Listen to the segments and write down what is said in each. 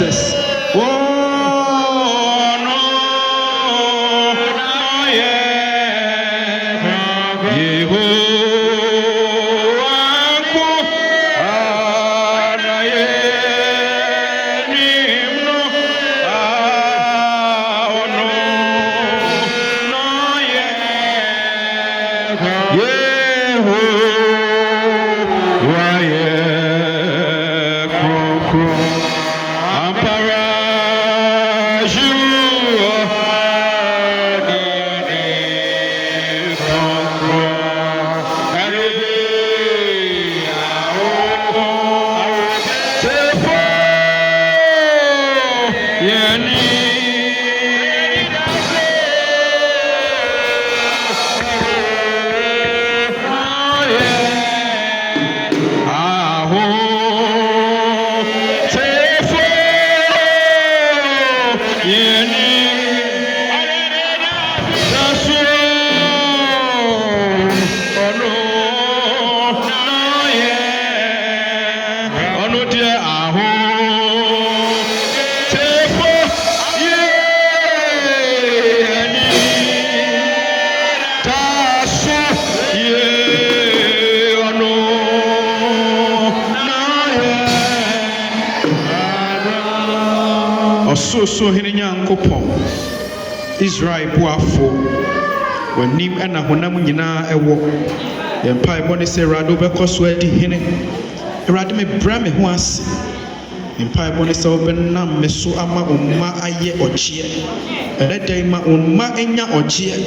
Jesus. Oh, no, yeah. So Hinyankopo Israel Buafo when Nim and Honamina ewo Empire Bonise Rado Becoswedi Hine Radime Brame Huas Empire Bonise Obenam Mesu Ama Umma Aye Ochie and that day ma Umma Enya Ochie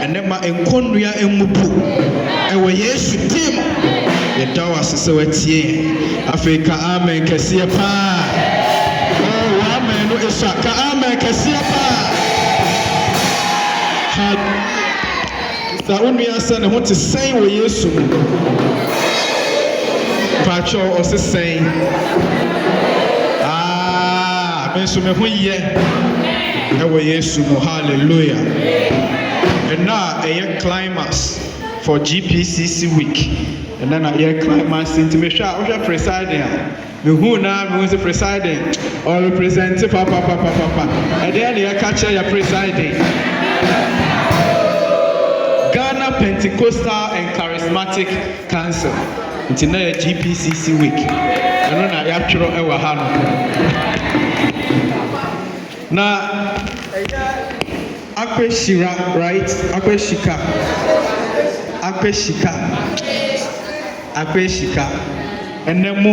and then ma Enconduya Emupu and we yes to team the Dawas so Africa Amen Cassia Pa. Esaka amen kesiapa had sa unua sa ne ho te sɛn wɔ Yesu pacho o se sɛn me so me ho yɛ wɔ Yesu mo hallelujah and now a climax for GPCC week and then a climax into me hwa presiding who now who is the presiding or representing papa and then you catch your presiding Ghana Pentecostal and Charismatic Council until now GPCC week I know na yapchiro ewa hano na akweshira right akweshika and then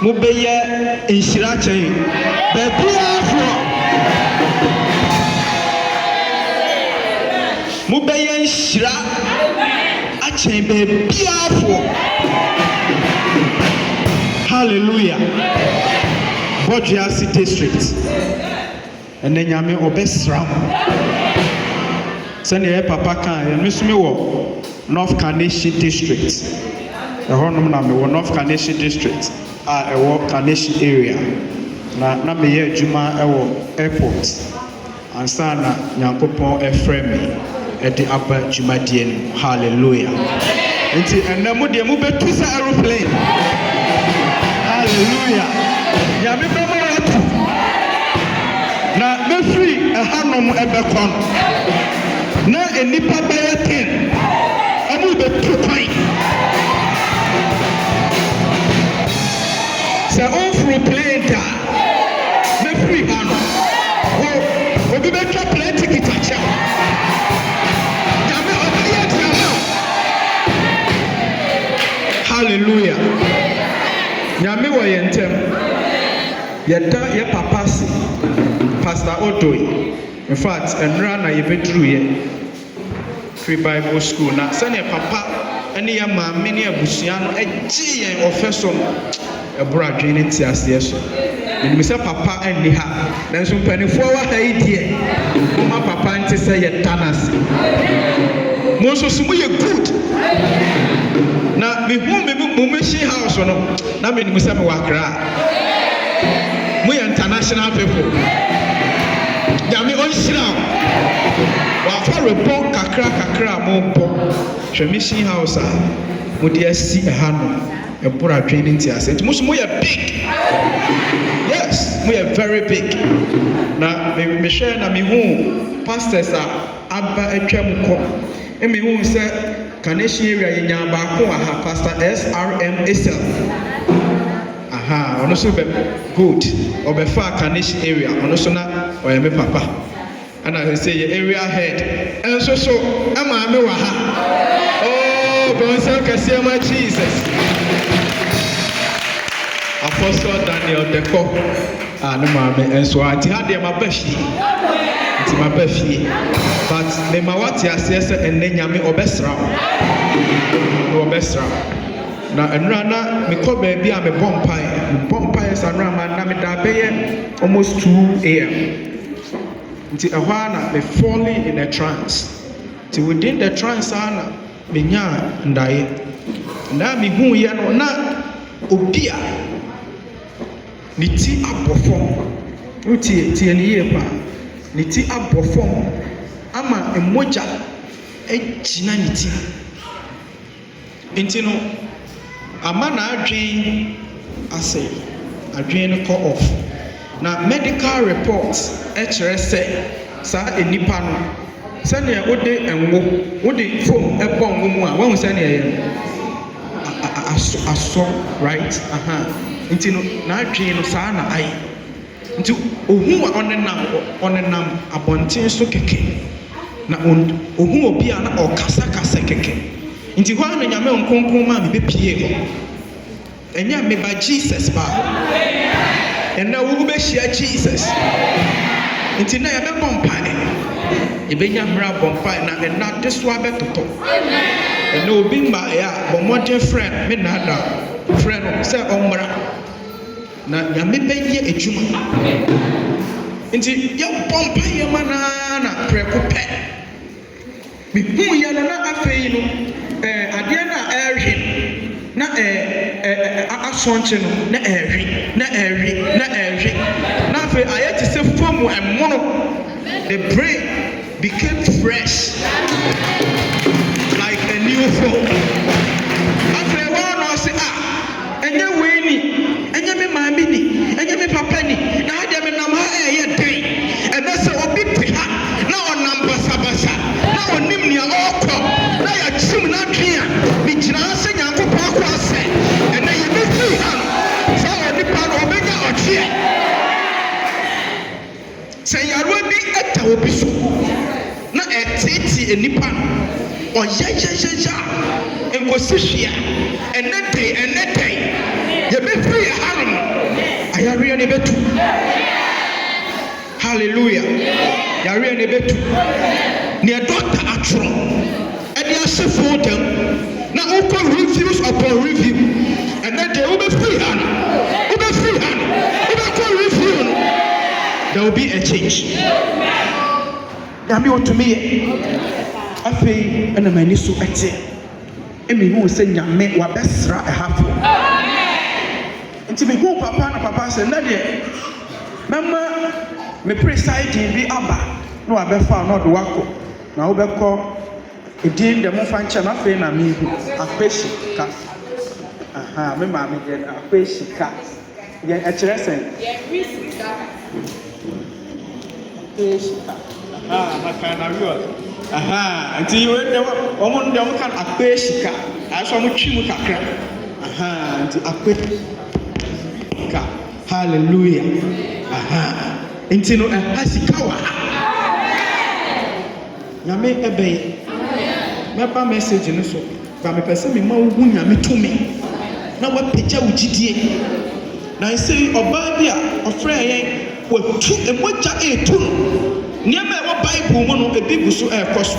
mo beye inshira chen baby afro mo beye inshira achen baby afro hallelujah Bojiasi district and then yame obesram send your papa kan ya mesumi wo North Kaneshi district honum na me wo North Kaneshi district ewo Kaneshi area na me ye adwuma ewo airport ansa na Nyankopon efremi edi aba dwumadie no hallelujah enti enamo de mu betu sa aeroplane hallelujah ya me be mo atu na me free hanom ebekon na enipa be 10 amu betu kwan se on free plane ta me free hano obi be twa plane ticket acha ya me obi ye tama hallelujah ya me wo yentem yeda ye papa si Pastor Odoi in fact enra na ye bedru ye free Bible school na sene papa ɛne yɛ maame ne abusua no ɛgye yɛn ɔfɛ so no ɛboro adwene ne ti aseɛ so menim sɛ papa ɛnni ha nanso mpanimfoɔ wɔ ha yi deɛ moma papa nte sɛ yɛda no ase mo nso so moyɛ good na mehu me mission house no na menim sɛ mewɔ Accra moyɛ international people nyame ɔnhyira wo wafa rebɔ kakra mobɔ hwɛ mission house a mode asi ɛha no ɛboro adwene ne nti ase nti mo so moyɛ big yes moyɛ very big na mehwɛ na mehu pastors a aba atwa mu kɔ mehu sɛ Kaneshie area yɛnya baako aha Pastor SRM Esel ɔno so bɛ good ɔbɛfa Kaneshie area ɔno so na ɔyɛ me papa ana sɛ yɛ area head ɛnso so maame wɔ ha bɔnsɛm kɛseɛ ma Jesus Apostle Daniel Deko ne maame ɛnso ante ha deɛ maba fie nti maba fie but mema wate aseɛ sɛ ɛnnɛ nyame ɔbɛsra wo na ɛnura na mekɔ baabi a mebɔ mpaeɛ sa nnura ma na meda bɛyɛ almost 2 a.m. nti ɛhɔ a na me falling in a trance nti within the trance a na menyaa ndaeɛ na mehuuɛ no na obi a ne ti abɔ fam wotie ne yie paa ne ti abɔ fam ama mmogya agyina ne ti nti no ama na adwen ase adwen no kɔ off na medical report ɛkyerɛ sɛ saa enipa no sɛnea wode foam ɛbɔ ngo mu a wahu sɛnea yɛ asɔ right nti no na adwen no saa na ayɛ nti ohu a ɔnenam abɔnten so kɛkɛ na ohu obi a na ɔkasakasa kɛkɛ nti hɔ a na nyame nkonkron ma mebɛpie hɔ ɛnyɛ meba Jesus ba ɛnna wobɛhyia Jesus nti na yɛbɛbɔ mpae yɛbɛnya mmara bɔ mpae na ɛnna de so abɛtotɔ ɛnna obi mmaeɛ a bɔ mmɔden frɛ me nada frɛ no sɛ ɔmmra na nyame bɛyɛ adwuma nti yɛbɔ mpaeɛ ma na prɛko pɛ mehu yɛ no na afei no adeɛ no a ɛrehwe na asɔnkye no na ɛrehwe na afei ayɛ te sɛ fam ɛmono the brain became fresh like a new phone afei wɔn na ɔse ɛnyɛ wei ni ɛnyɛ me maame ni ɛnyɛ me papa ni na adeɛ me nam ha ɛyɛ den ɛbɛ sɛ obi te ha na ɔnam basabasa na ɔnim nea ɔrekɔ na yɛkyim n'adwen a megyina ha sɛ Nyankopɔn akɔ asɛ ɛnɛ yɛbɛfiri ha no sɛ ɔnipa no ɔbɛnya ɔkyeɛ sɛ yarewa bi ɛta obi so na ɛteetee nipa no ɔyɛyɛyɛyɛ a nkosi hwea ɛnɛ den yɛbɛfiri ha no ayareɛ no bɛtu hallelujah yareɛ no bɛtu nea doctor atwerɛ ɛde ahyɛ folder na wokɔ reviews upon review ɛnɛ deɛ wobɛfiri ha no wobɛkɔ review no there will be a change nyame ɔtumi yɛ afei ɛna m'ani so ɛte mehu sɛ nyame wabɛsra ɛhafo nti mehu papa na papa sɛ na deɛ mɛma me presiding bi aba na wabɛfa na ɔde wakɔ na wobɛkɔ edin dɛ momfa nkyɛn afei na mehu akwahyika me maame deɛ akwahyika yɛ ɛkyerɛ sɛ akwahyika maka na real nti ɔmo deɛ ɔmo ka akwahyika ayɛ sɛ ɔmo twi mu kakra nti akwahyika hallelujah nti no ɛha sika wɔ ha nyame ɛbɛyɛ mɛba message no so ba mepɛ sɛ mema wo hu nyame tumi na wapagya wo gyidie na ɛsɛ ɔbaa bi a ɔfrɛ yɛn watu emogya etu no nneɛma ɛwɔ Bible mu no ebi gu so ɛrekɔ so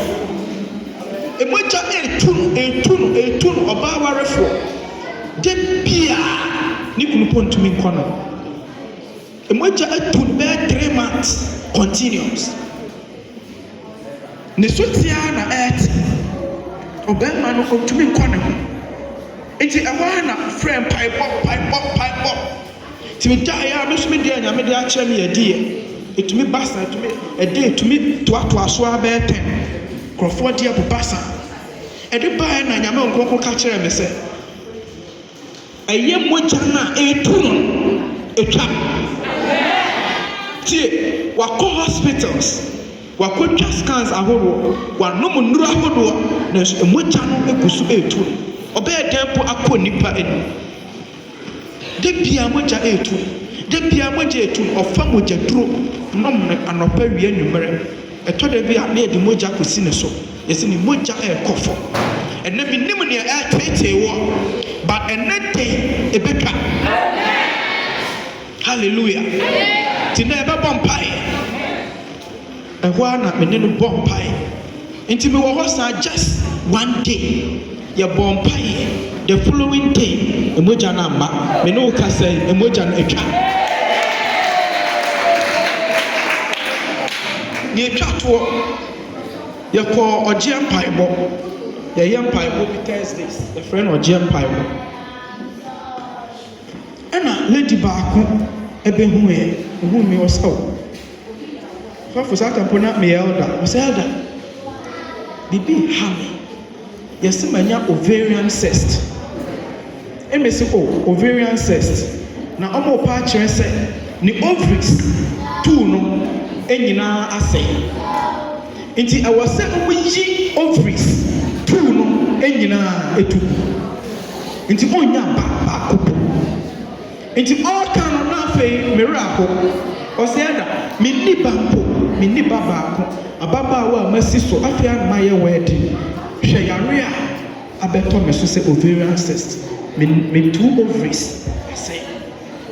emoja etunu oba warefo de bia ni kunu pontumi nkono emoja etunu be 3 months continuous ne sotia na obema no ontumi nkono enti ewa na friend pipe timi ya me so me dia nya me dia kire me yedie etumi basa etumi to aso aba 10 krofo dia bu basa ede ba na nya me nkonko ka kire me se eye moja na etwa tie wako hospitals wako scans ahoro wanom nuru ahoro na so moja no egusu etu obey tempo akọ nipa eni de bia moja etu ofa moja duro nom anopa wi anwumere eto de bia na de moja kosi ne so yesi ni moja ekofo enne bi nim ne tete wo but enne day ebetwa hallelujah tina ebe bompai ehwa na mene no bompai enti me wo hosa just one day ye bompai the following day emoja na mba me no ka say emoja na etwa ni etwa to ye ko oje empaibo ye ye empaibo be Thursdays the friend oje empaibo ana lady baako ebe hu me osawo for Sakampona me elder bibi hame yes manya ovarian cyst emesi ovarian cyst na omo pa kire se ni ovaries two no enyina ase nti awose oyi ovaries two no enyina etu nti onya ba kopo nti all kan na fe miracle osiada minni baba ababa masi so afia ma ye wedding hwe yare a abeto me so say ovarian cyst me two ovaries say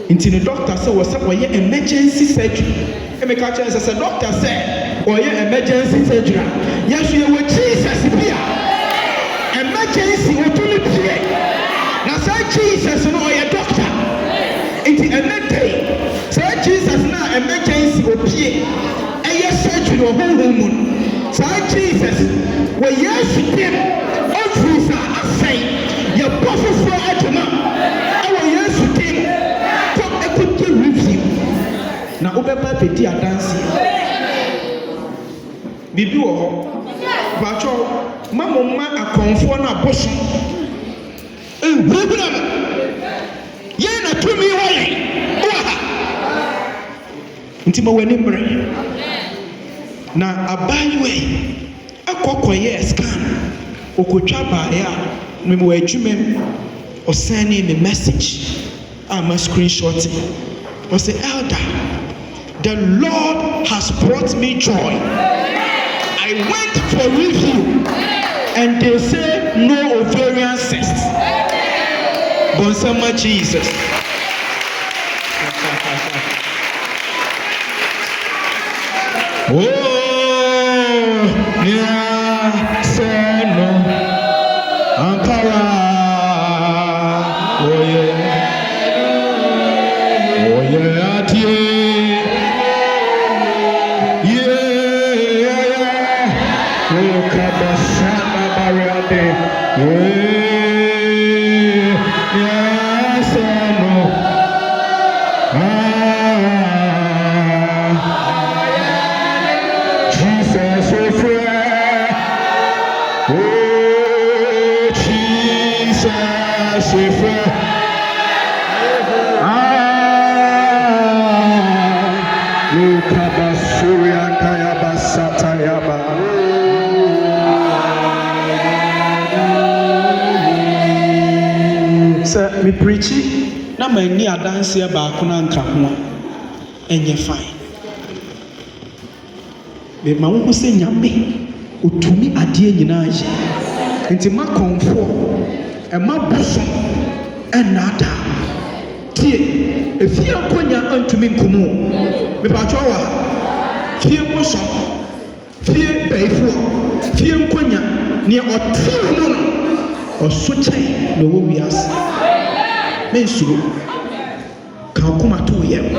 nti the doctor say was say emergency surgery e me catch say doctor say emergency surgery yes you with Jesus bia emergency otuli pie na say Jesus no doctor nti day say Jesus na emergency opie surgery or home say Jesus we yes him ovaries are say your prophet for atoma our yes him come equity review na obeba pedi adansi bibi wo ho bacho mamma akonfo na boso ehubra ye na tumi ho ye oha ntima wani mre na abaywe akokoye scan okotwa baaya me mo adwumem o send me message I'm a screenshot o say elder the Lord has brought me joy I went for review and they say no ovarian cyst Bonsama Jesus oh yeah, say no, Ankara, oh yeah, oh Kabashana Mariade, yeah, say no, Jesus, oh friend. Oh, Jesus, if sir, me preaching, na many a dance here back on Anka, and you're fine. The man who say, Yammy. Utumi adie nyina je enti ma konfo e ma boso enada tie efia konya antumi nkomo me ba twawa fie boso fie baifo fie nkonya near or two or switching the wobias. Mensu Kakuma 2 years.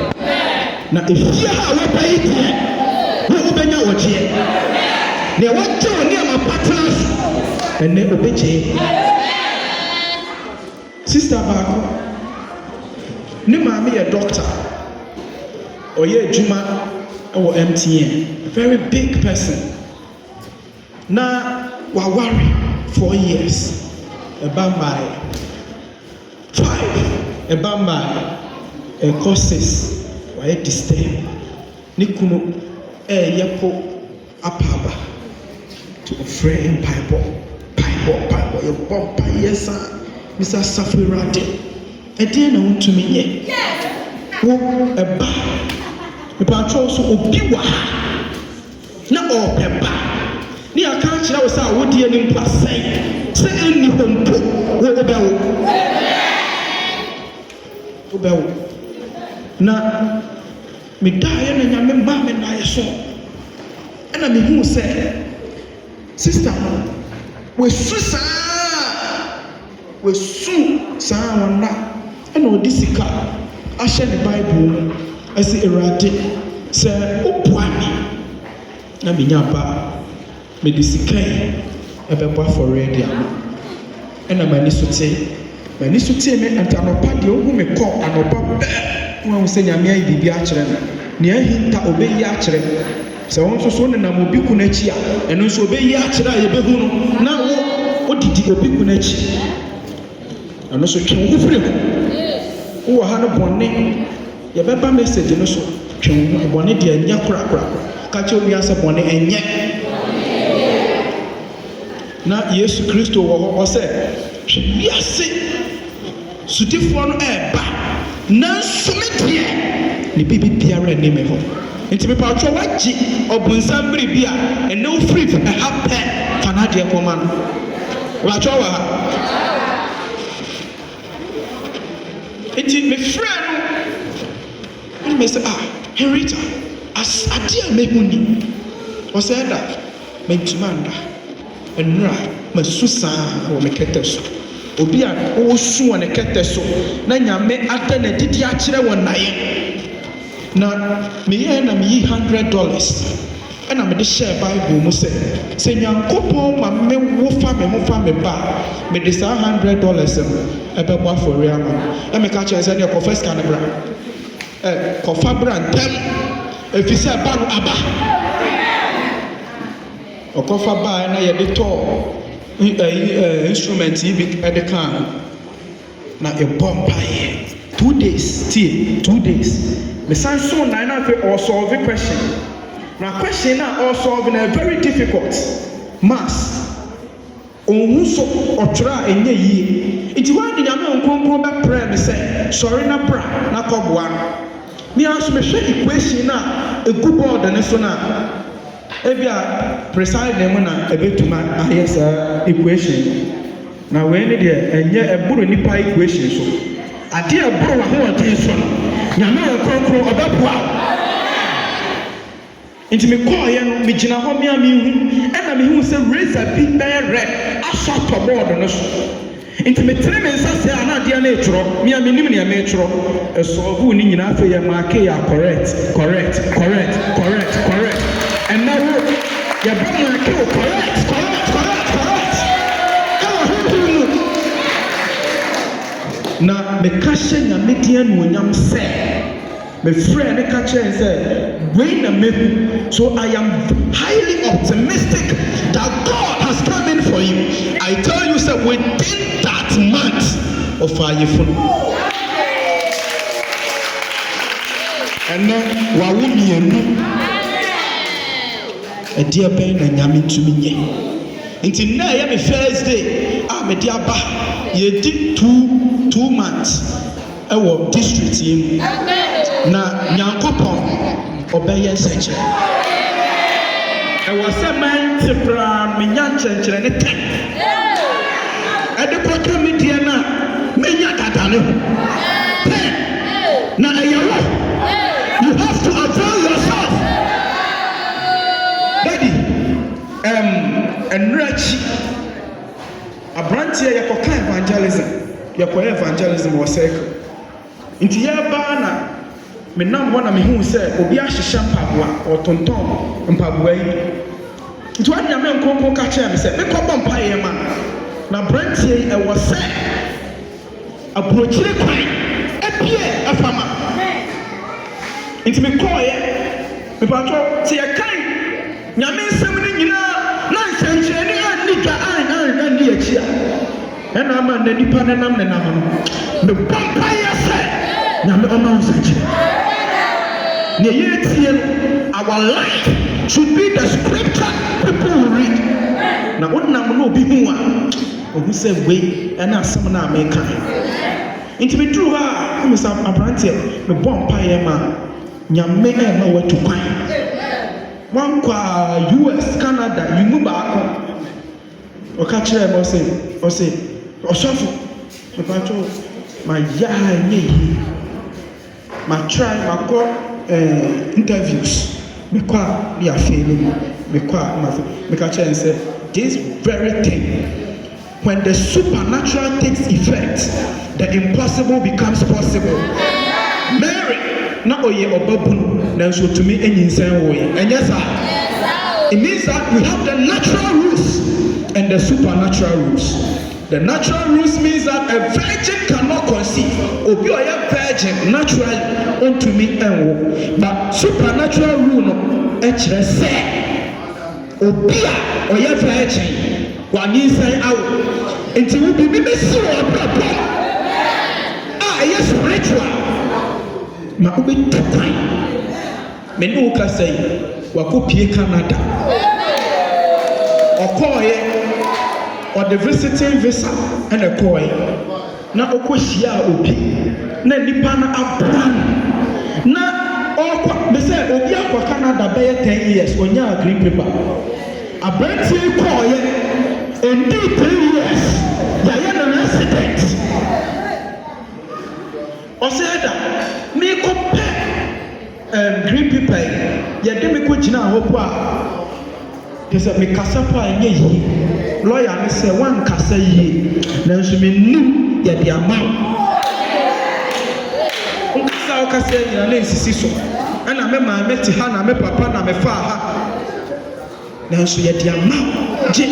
Now, if you have a pay, we will be your watch here. They want to near my partners and they obey. Sister Baku, ne maame a doctor, or ye Juma or MTN, very big person. Now, we worry 4 years about my 5 about my courses. Why disturb? Nikuno yepo apaba to a friend pipe, your bumper, yes, sir. Mr. Safirade, a dear known to me yet. Oh, a bar. The patrol so obiwa. Not all pepper. Near country, I was out with the name plus say any home put with the bell. Now, me die and I'm a mom and I saw. And I mean, who said, Sister, we're sister. We soon someone now, and all this car. I share the Bible. I say erratic. Say, oh, Pwani. Naminyapa. Medicine. A pepper for radio. And I'm a nisute. My nisute me and Tanopadio who may call an opa. One say, Yamia di Biachre. Near him to obey Yachre. So also soon and I'm Obikunetia. And also obey Yachra, Yebehuno. Now, what did you Obikunechi? And also, who free? Who are Hannah Bonnet? Your Baba message, and also, Bonnet, dear, and Yakra, catch your Yasa Bonnet, and yet. Now, yes, Christo was said, yes, Sutifon air, none summit here. The baby Pierre and name home. It's a part of Wachi or Bunsambri Bia, and no free for a half pen, Fanadia woman. Wachowa. Enti me friend no me say Henrietta as adia me huni o say that me tumanda enra me susa o me keteso obi a o su o ne keteso na nyame ata na didi a kire won naye na me ye na me yi $100 and I'm the share Bible mu say nyankopon ma me wo fa me ho fa me ba me this $100 ebe bo for real man e me ka chere say dey confess canabra kofa brantem if you say ba no aba okofa ba na ye de to instrument yi bi e de kan na e bomb pa 2 days still 2 days me san so na na fe or solve question. Now, question now also solving a very difficult mass. On so or try a ye. It's why the young uncle back prayer and say, sorry, na bra, na cobwan. Me also me share equation now, a good board and so now. If you are precise, them a bit to my yes equation. Now, when it is and yet a burro nipa equation so. I dear bro, who are this one? Yammer conqueror about wow. Into me call you, me jina ho me hu, and I mean who say raise a big bear red, I shot a board on us. Into me tell me say ana dia nature, me a minim na metro, so who ni nyina fe ya mark ya correct. And now ya bring mark correct. Na me kashe nya median wonyam say my friend catcher and said, wait a minute. So I am highly optimistic that God has come in for you. I tell you, sir, within that month of our phone. And then Wawumi a dear pain and yamin to me. Until now, I first day, I'm a dear ba. You did 2 months. I was district in. Na nyankopon obeye seche e wose man tepra me nyanchenchire ne ten e de koto media na me nya dada ne ten na eyawo you have to avail yourself daddy enrachi abranteɛ yɛkɔka evangelism wɔ circle nti yɛba na menam hɔ na mehu sɛ obi ahyehyɛ mpaboa ɔtontɔn mpaboa yi nti wɔn nyame nkonkron ka kyerɛ me sɛ mekɔbɔ mpaeɛ ma na abranteɛ yi ɛwɔ sɛ aburokyire kwan apie afama nti mekɔɔyɛ mepatɔ sɛ yɛkan nyame nsɛm no nyinaa na nhyɛnkyerɛnne anni dwa anni akyi a ɛna ama na nipa nenam no mebɔ mpaeɛ sɛ nyame ɔma wo nsakyerɛ na yɛtie no our life should be the scripture people will read na wonam no obi hu a ohu sɛ wei ɛna asɛm no a meka nti meduru hɔ a mesa abranteɛ mebɔ mpaeɛ ma nyame ɛma watu kwan wankɔ US Canada yimu baako ɔka kyerɛ me ɔse ɔsɔfo mepatwo mayaa nyɛ yi matry makɔ interviews mekɔ a ne afei no mu mekɔ a meka kyerɛ ne sɛ this very thing when the supernatural takes effect the impossible becomes possible. Mary na ɔyɛ ɔbabunu nanso otumi enyinsɛn wɔ yi ɛnyɛ saa it means that we have the natural rules and the supernatural rules. The natural rules means that a virgin cannot conceive. Obi ɔyɛ virgin naturally ontumi ɛnwo but supernatural rule no ɛkyerɛ sɛ obi a ɔyɛ virgin wanyinsɛn awo nti wo bibi bɛsi wɔ abrabɔ a ɛyɛ spiritual ma wobɛtu kwan me ne wo kasa yi wakɔpie Canada ɔkɔɔyɛ ɔde visiting visa ɛna ɛkɔɔyɛ na ɔkɔhyia obi na nipa no aboa no na ɔkɔ mesɛ obi akɔ Canada bɛyɛ 10 years ɔnyaa green paper abranteɛ kɔɔyɛ ɛndi 3 years yɛayɛ no resident ɔsɛ ɛda mekɔpɛ green paper yi yɛde me kɔgyina hɔ po a te sɛ mekasa po a ɛnyɛ yie lawyer ne sɛ wankasa yie nanso mennim yɛde ama wo wokasa nyina na nsisi so ɛna me maame te ha na me papa na me faa ha nanso yɛde ama wo gye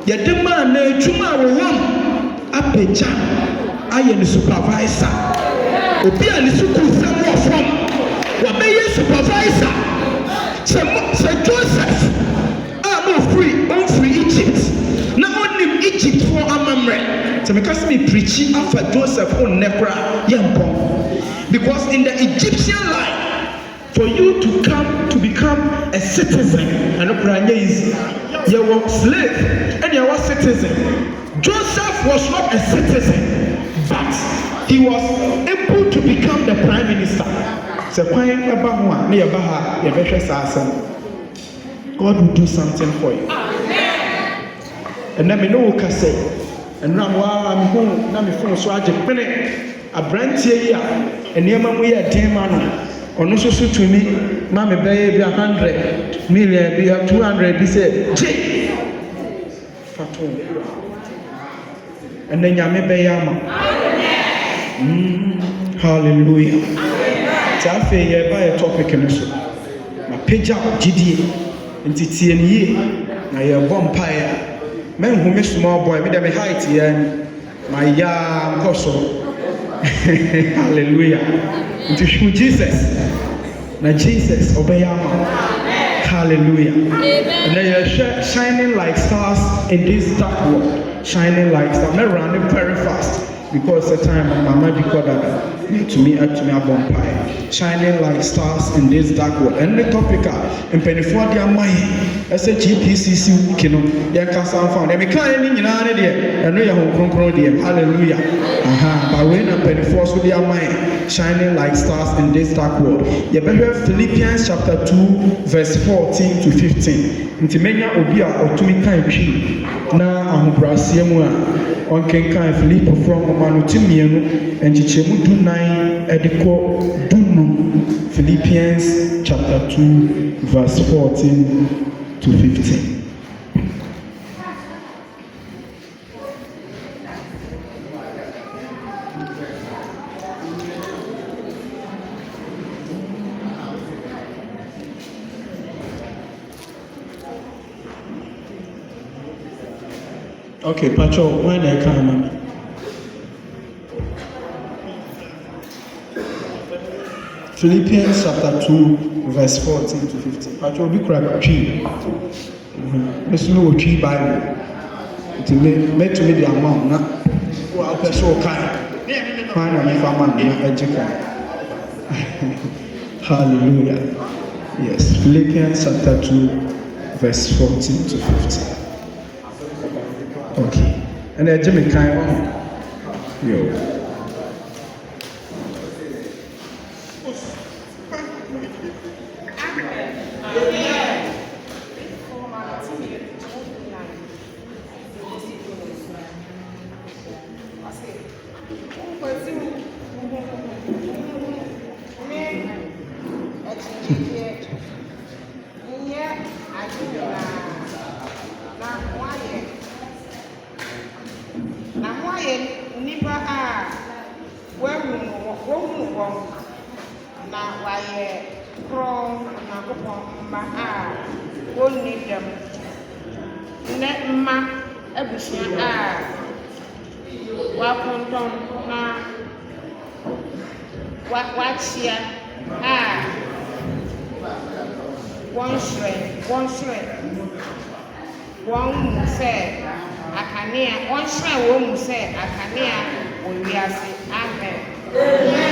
yɛde maa na adwuma a wɔwɔ apagya ayɛ ne supervisor obi a ne sukuu sɛm wɔ fam wɔbɛyɛ supervisor sɛ Joseph a mo free Egypt na onim Egypt for amamre sɛ meka sɛ me preachi afa Joseph on nekra yɛmpɔ because in the Egyptian life for you to become a citizen and easy you were slave and you were citizen. Joseph was not a citizen but he was able to become the prime minister. So God will do something for you. And then me know what I say. And now I'm home. Now me phone so I just put a brand here. And near my way at 10 man. Or no so to me, Mammy baby 100 million, be 200. He said, J. And then Yame Bayama. Hallelujah. Tafe ye buy a topic in so. My page up GD and TTNE. Now you're vampire. Men who miss small boy, with them height here. My young apostle. Hallelujah. Into Jesus. Now Jesus obey him. Hallelujah. And then you're shining like stars in this dark world. Shining like stars. I'm not running very fast because the time my magic order to me a vampire. Shining like stars in this dark world. And the topic in Pennyford, your mind as a GPCC kino. They can sound found. They can't in there. I know you're home there. Hallelujah. But when a Pennyford with your mind shining like stars in this dark world. You better Philippians chapter 2 verse 14 to 15. Ntimenya obi a otumi kan twi na ahobrasiye mu a onken kan Philippo from omanotimienu enchichemu 9 ediko dunu. Philippians chapter 2 verse 14 to 15. Okay, Pacho, when I come, Philippians chapter 2, verse 14 to 15. Pacho, be correct. Tree. Let's know what tree Bible. To make to me the amount. Now, well, person kind. Find a man, Hallelujah. Yes, Philippians chapter 2, verse 14 to 15. Okay. And then Jimmy kind of. Yo.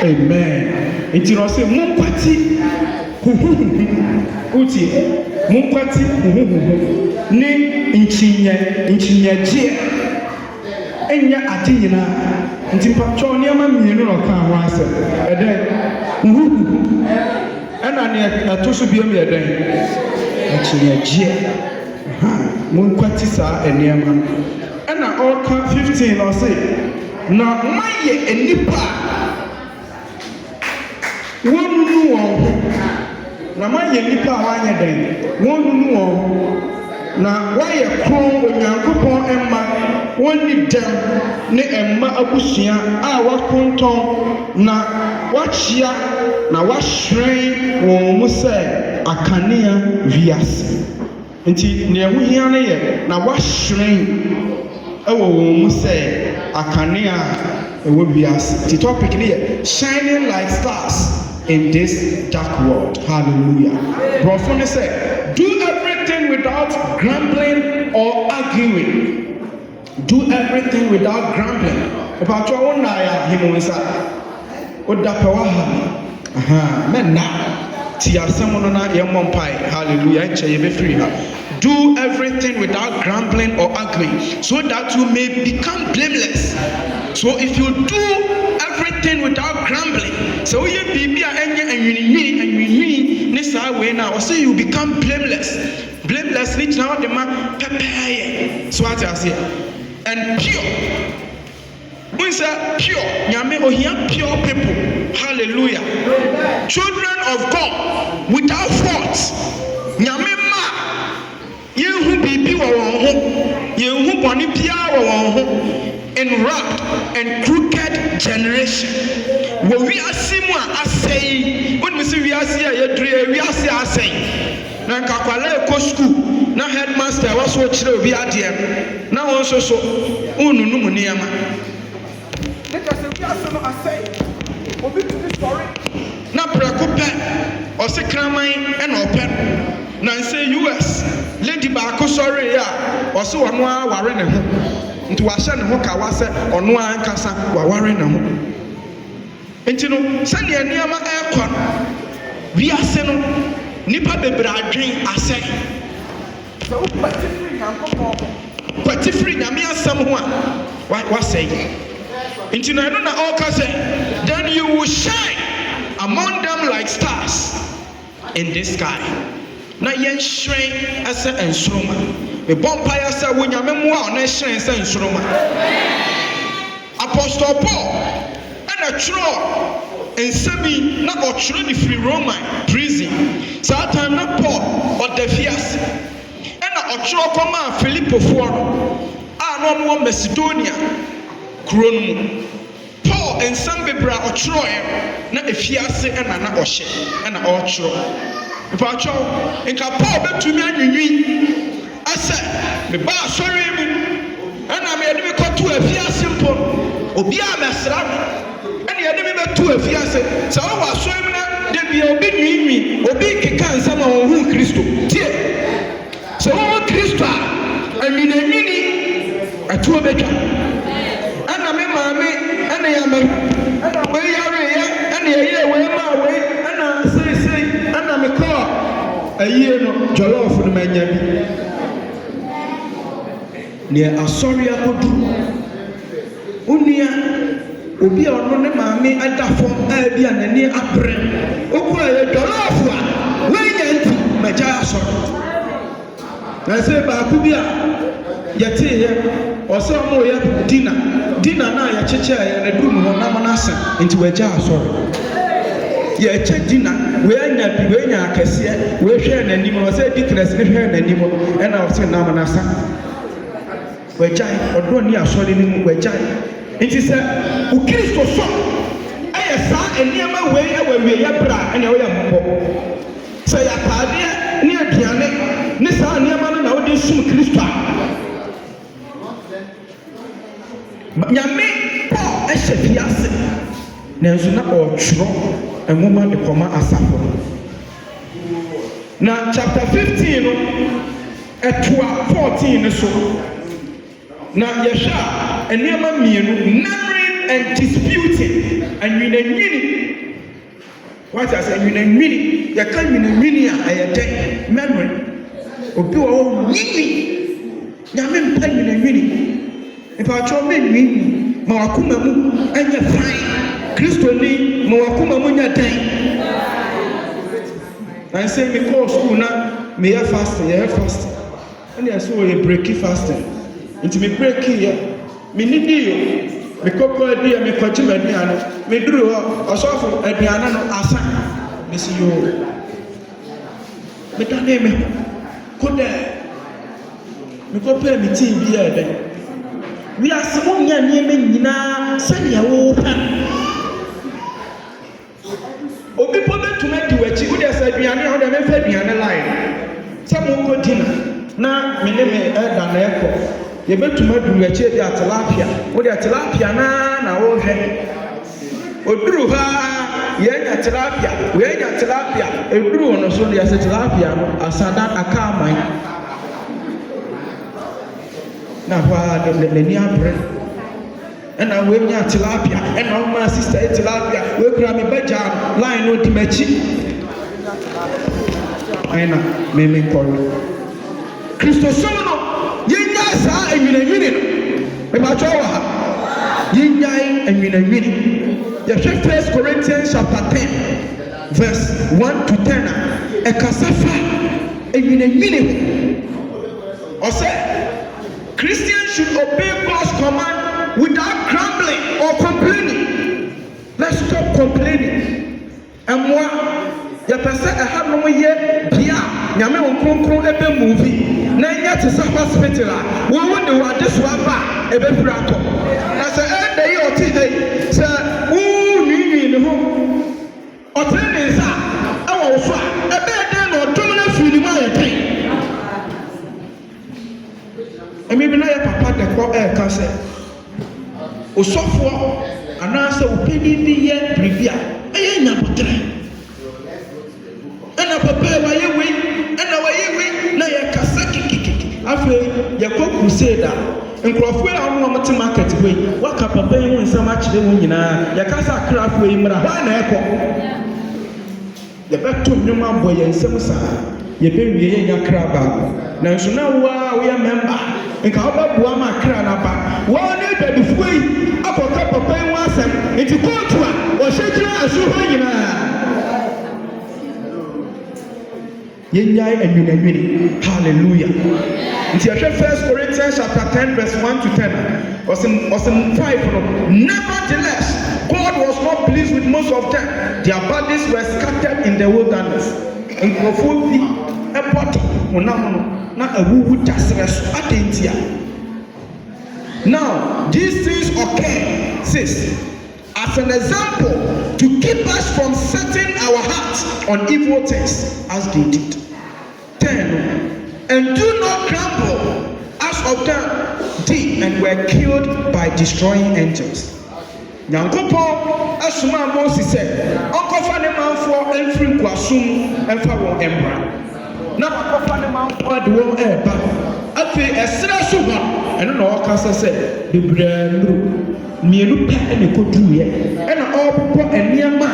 Amen. It is also Mumpati. Uti Mumpati. Ne inchinya jie. Enya atina. Nti pacho ni ama mienu no kan ho ase. Eden. Ana ne atoso bia me eden. Inchinya jie. Mumpati sa eniema. Ana oka 15 or say na maye enipa wonunu won na maye nipa awanye den wonunu won na waye kron onyankopon emma wonni dem ne emma abusua a wakonton na wachia na wahwren won mu se akanea viase nti ne ehu hia ne ye na wahwren ewo won mu se akanea ewo viase the topic here shining like stars in this dark world. Hallelujah. Brofone said, do everything without grumbling or arguing. Do everything without grumbling. About your own naya, he won't say, what da power? Aha, men now. Tia Samonona, Yamompai. Hallelujah. Be free. Do everything without grumbling or arguing, so that you may become blameless. So if you do everything without grumbling, so you be and you this way now, or say you become blameless. Blameless means now the man prepare. So what I say, and pure. We say pure. Nyame ohia pure people. Hallelujah. Children of God without fault. Nyame ma. Yehu bibi wa won ho. Yehu boni bia wa won ho. In wrapped and crooked generation. Wo wi asimu a asei. When we say we asi a yedre we asi asei. Na nkakwala ko school na headmaster was so chire obi ade na won so so ununu mu niama. Let us say we asi no asei. Obi to be sorry. Na preko pe o se kraman e na ope. Na say US lady ba ko sorry ya o se wono a ware ne ho. Nti wa hye ne ho ka wa se ono a nkasa wa ware ne ho. Nti no se ne niama e kwa wi ase no nipa bebra adwen ase. So patifri nyankopon patifri nyame asam ho a wa say. Nti no no na all ka say then you will shine among them like stars in the sky. Na yen hwren ase ensoroma. The bonfire say wo nyame mu a na hwren ase ensoroma. Apostle Paul and a tro ensemi na otro ni free Roman prison. That time na Paul or the fias. And a otro koma Philippo for no no Macedonia kronum. Paul and some bebra otro na efiase na ohye na otro. Pacho nka Paul betumi anwinwi ase me ba sorry mu ana to a fear simple. Obia Mesra, and the enemy to a fear. So I was swimming, there be obeying me, obey can some of who Christo. So Christo, I mean a mini, a two better. And I mean, mammy, and I am a way and a year way my way, and I say, and I'm a car. A year no jollof for the man. Near a sorry I could do. Unia Ubia or no mammy at that form, Albion and near Apre. Oka jollof, when my jasso. I say, Bakubia, Yati, or some more dinner. Dinner now, a chicha and a room on Namanasa into a jar, sorry. Yeah, check dinner. Where na Piwena Cassia, where share an animal, say Dickness, hair and animal, and I'll say Namanasa. Where giant or don't near solid where giant. It is a who kills for some. I saw a near my way where we are bra and I am. Say a party near Piane, Nissa near man and I soon Christa. Yame, Paul, a chef, Nanzuna or Chro. A woman the comma asafo. Now chapter 15 at 14 so. Now Yesha and Nema Mienu narrowing and disputing and you know what I say you know mini you can't mini I take memory obi o mini na me mpa mini if I try mini ma wakuma mu anya fine Christo ni mwakuma munya ten. I say me call school na me have fasting, and I saw a breaky fasting. Into me breaky ya. Me need you. Me koko dia me kwachi mediano. Me duru osofo ediana no asa. Me see you. Me tane me. Kode. Me ko pay me tea bi ya den. We are some nya nieme nyina sanya wo pa. Obi pobe to make you a chief, there's a piano on the Fabian line. Some will go dinner. Now, my name is Edan Echo. You bet to make you a chief at Tilapia. What are Tilapia now? Odruha, Yanga Tilapia, we ain't Tilapia, a brew on a Sunday as a Tilapia, a Sadat Akamai. Now, why the near bread? And I wave ya tilapia, and now my sister tilapia, we grab me beja, line no dimechi. I know, me call Christo Solo, Yinga, and you know, Machoa, Yinga, and you know, the 1 Corinthians chapter 10, verse 1 to 10, a Kasafa, and you know, or say, Christians should obey God's command without grumbling or complaining. Let's stop complaining. And moi, ya person I have no year, Pia, Yame on Concron ebe movie. Nanya to some hospital. We want to want this one back, ebe prato. I said, day or today, sir, ooh, Nini, no. Or 10 days, I was a bad day or 2 minutes feeling my pain. And maybe now, Papa, the poor air cancer. Osofo anasa opini bi ye privia eye nyapotre ana papa wa ye we na ye kasa kikiki afi ye ko crusader nkrofo a ono mo te market we waka papa ye nsam a kire won nyina ye kasa krafo yi mra ha na ekọ ye beto nnwuma boy ye nsam sa ye be wie ye nyakra ba na nso na wo ye member nka obabuwa ma kra na ba wo ne babifuo yi akoka papa yi wasem enti kotu a o hyegira asuho nyina yenyai enwinawini hallelujah nti ahwe 1 Corinthians chapter 10 verse 1 to 10 was in 5 nevertheless God was not pleased with most of them their bodies were scattered in the wilderness nkrofo bi epoto monamono na awuwu tasreso atentia. Now these things occur, sis, as an example to keep us from setting our hearts on evil things as they did. 10. And do not grumble as of them, did and were killed by destroying angels. Nyankopɔn asoma Moses sɛ ɔnkɔfa ne manfoɔ mfiri nkoasom mfa wɔn mbra na ɔkɔfa ne manfoɔ de wɔn ɛreba afei ɛserɛ so hɔ ɛno na ɔkasa sɛ bebree nnuro mmienu pɛ ɛna ɛkɔduruiɛ ɛna ɔrebobɔ nneɛma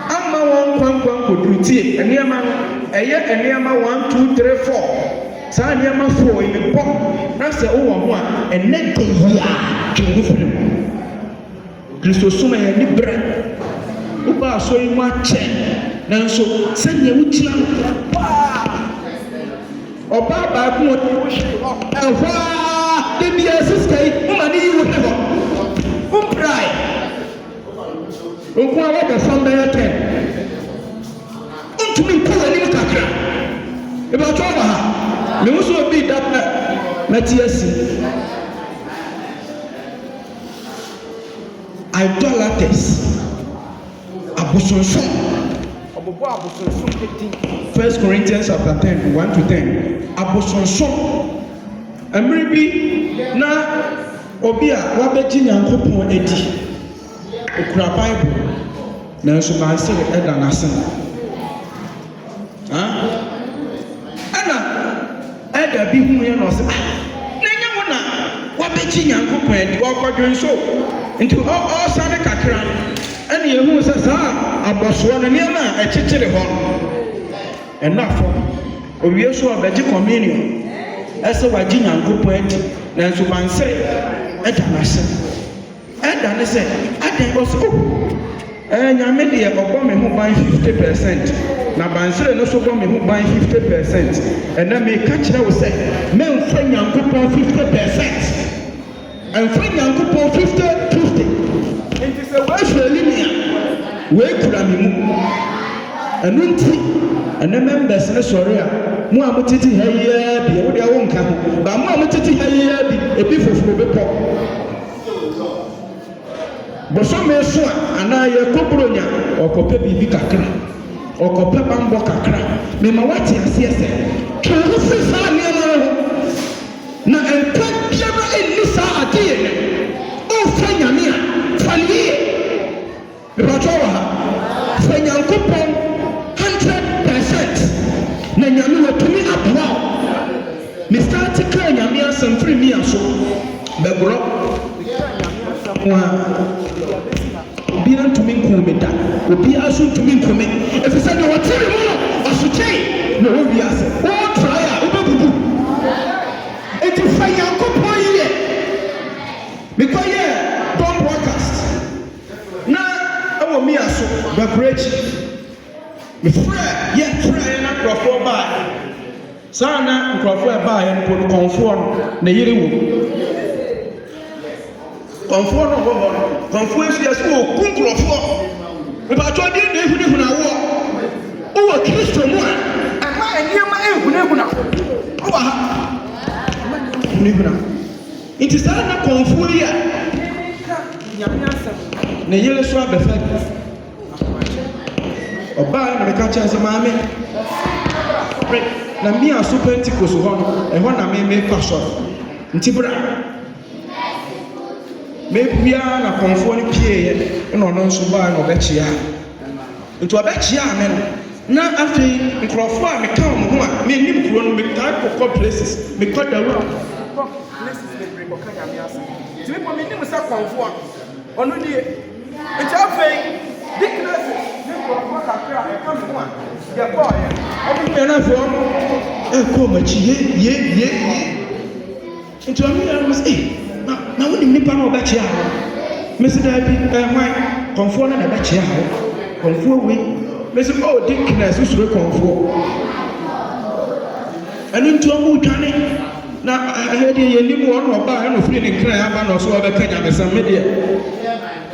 ama wɔn nkwankwan kɔduru tie nneɛma no ɛyɛ nneɛma 1 2 3 4 saa nneɛma 4 yi bɔ na sɛ wowɔ ho a ɛnɛ de yi a twɛn ho firi mu kristo som yɛ ne brɛ woba asɔre mu akyɛ nanso sɛnea wogyina no paa ɔbaa baako wɔ ɛhɔ a da bia sista yi woma ne yi wo hɛ hɔ womprae nko a wɔbɛ fam bɛyɛ 10 wontumi nkɔ w'anim kakra ɛbɛtɔ wɔ ha mehu sɛ obi da mɛte asi idolaters abosonsom ọbọbọ abosonsom 1 Corinthians chapter 10 1 to 10 abosonsom mmiri bi na obi a wabɛgye Nyankopɔn adi okura Bible nanso mansere ɛda n'ase ɛna ɛda bi hu yɛ na ɔsɛ na nyɛ wo na wabɛgye Nyankopɔn adi wɔkɔdwen so nti ɔsane kakra ɛne yɛhu sɛ saa abɔsoɔ no nneɛma a ɛkyekyere hɔ no ɛnafɔ owie so ɔbɛgye communion ɛsɛ wagye Nyankopɔn adi nanso mansere ɛda n'ase ɛda ne sɛ adan ɔsɛ Nyame deɛ ɔbɔ me ho ban 50% na bansere no so bɔ me ho ban 50% ɛnna meka kyerɛ wo sɛ memfa Nyankopɔn 50% ɛmfa Nyankopɔn 50-50 nti sɛ woahwɛ anim a woakura me mu ɛno nti ɛnɛ members ne sɔre a mo a motete ha yiaa bi wode a wonka ho ba mo a motete ha yiaa bi ebi foforo bepɔ bosome so a anaa yɛkɔboronya ɔkɔpɛ biribi kakra ɔkɔpɛ bambɔ kakra mema wate aseɛ sɛ twe ho firi saa nneɛma no ho na ɛmpa biara ɛnni saa adeɛ no ɔmfa Nyame a fa ne yie mepatɔ wɔ ha fa Nyankopɔn 100% na Nyame watumi aboa wo mestarte kaa Nyame asɛm firi mi a so bɛborɔ obiara ntumi nkome da obiara so ntumi nkome ɛfiri sɛ deɛ wɔtere mu no ɔsokyee na wɔwie ase wɔtrae a wobɛbubu enti fa Nyankopɔn yie mekɔyɛ Don Broadcast na ɛwɔ mi aso bɛbrɛ akyi mefrɛ na nkurɔfoɔ baa saa na nkurɔfoɔ ɛbaeɛ no no kɔnfoɔ no na yere wɔ mu kɔnfoɔ no wɔ hɔ no kɔnfoɔ afiri ase wɔku nkurɔfoɔ mepatɔ deɛ na ehunahuna awoɔ wowɔ Kristo mu a ɛma nneɛma ehunahuna wowɔ ha ehunahuna nti saa na kɔnfoɔ yi a Nyame asɛm na yere so abɛfɛ ɔbaa na meka kyerɛ sɛ maame na mi a so Pentecost hɔ no ɛhɔ na mekɔ asɔre nti bra mebia na kɔnfoɔ no pieeɛ na ɔno nso baa na ɔbɛkyea nti ɔbɛkyea me no na afei nkurɔfoɔ a meka wɔn ho a mennim kuro no metaa kɔkɔ places mekɔ dawu places bebree kɔka Nyame ase nti mepɔ mennim sɛ kɔnfoɔ ɔno nie nti afei diknɛses ne nkurɔfoɔ kakra a ɛka me ho a yɛkɔɔyɛ ɔbɛyɛ no afei ɔno ɛkɔɔ m'akyi ye nti ɔno yɛ no sɛ na wonim nipa na ɔbɛkyea hɔ mesi daa bi ɛhwan kɔnfoɔ no na ɛbɛkyea hɔ kɔnfoɔ wei mesi diknɛs wosuro kɔnfoɔ ɛno nti ɔmo dwane na ɛhɛ deɛ yɛnim wɔ no ɔbaa ɛna ofiri ne nkran aba na ɔso ɔbɛka Nyamesɛm me deɛ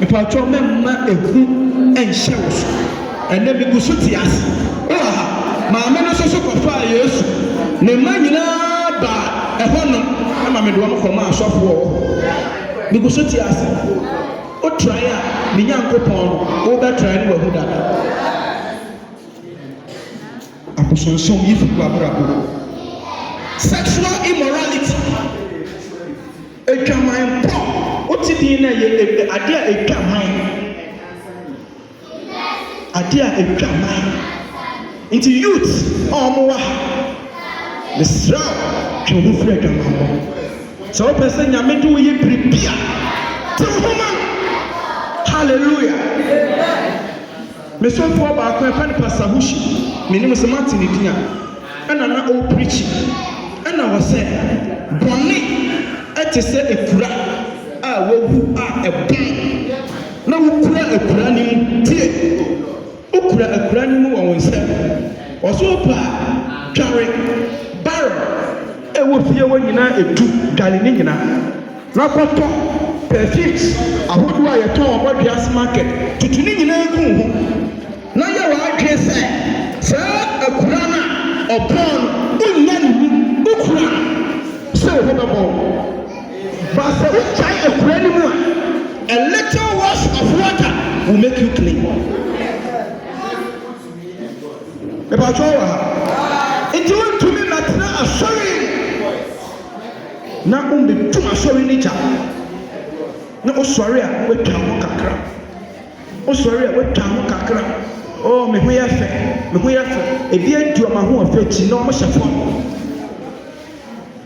mepatwɔ mɛmma ehu ɛnhyɛ wo so ɛnɛ megu so te ase wowɔ ha maame no nso so kɔfaa Yesu ne mma nyinaa baa ɛhɔ no ama mede wɔn kɔma asɔfoɔ wɔ hɔ megu so te ase wotrae a me Nyankopɔn no wobɛtrae ne wahu dada abosonsom yi fi w'abrabɔ sexual immorality Edwaman po. Oti din na ye ade a edwaman. Ade a edwaman. Into youth omo wa. The srow to who free edwaman. So person nyame do ye prepare. To woman. Hallelujah. Me so for ba ko e fa ni Pastor Hushi. Me ni Mr. Martin dia. Ana na o preaching. Ana wo say bonni ete se ekura a wawu a ebon na wukura ekura ni mu tie ukura ekura ni mu won se oso pa tware bar e wo fie wo nyina edu dale ni nyina na kwoto perfect ahodo a yeton obodias market tutu ni nyina eku ho na ye wa adwe se ekura na obon unya ni ukura so ho babo. But a little wash of water will make you clean. About it went to me that now a sorry. Now only two are sorry nature. No sorry, I went down Kakra. Oh, sorry, I went down Kakra. Oh, me where a beard to a mahu of fetch, no much of fun.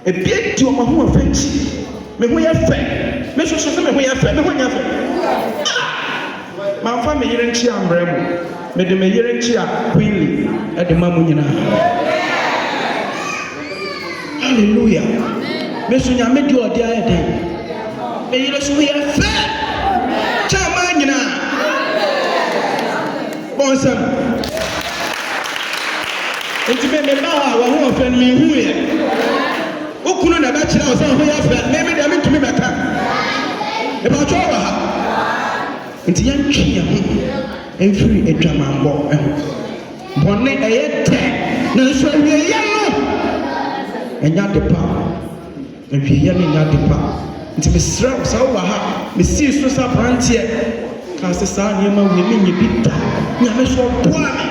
A beard to a mahu of fetch. Me who ya fe me so me who ya fe me who ya fe ma fa me yire nchi ambremu me de me yire nchi a queenly e de mamu nyina. Hallelujah. Me so nya me di odi ayede me yire so ya fe cha ma nyina bonsam enti me ba wa ho fe me hu ye okunu na ba kira o say ho ya fe me me de me tumi beka e ba cho wa ha nti yan twi ho every edwamanbo bonne eyete na so wie ya no enya de pa wie ya nya de pa nti me sra so wa ha me si so sa brantie ka se sa ne ma we me nyi da nya me so boa me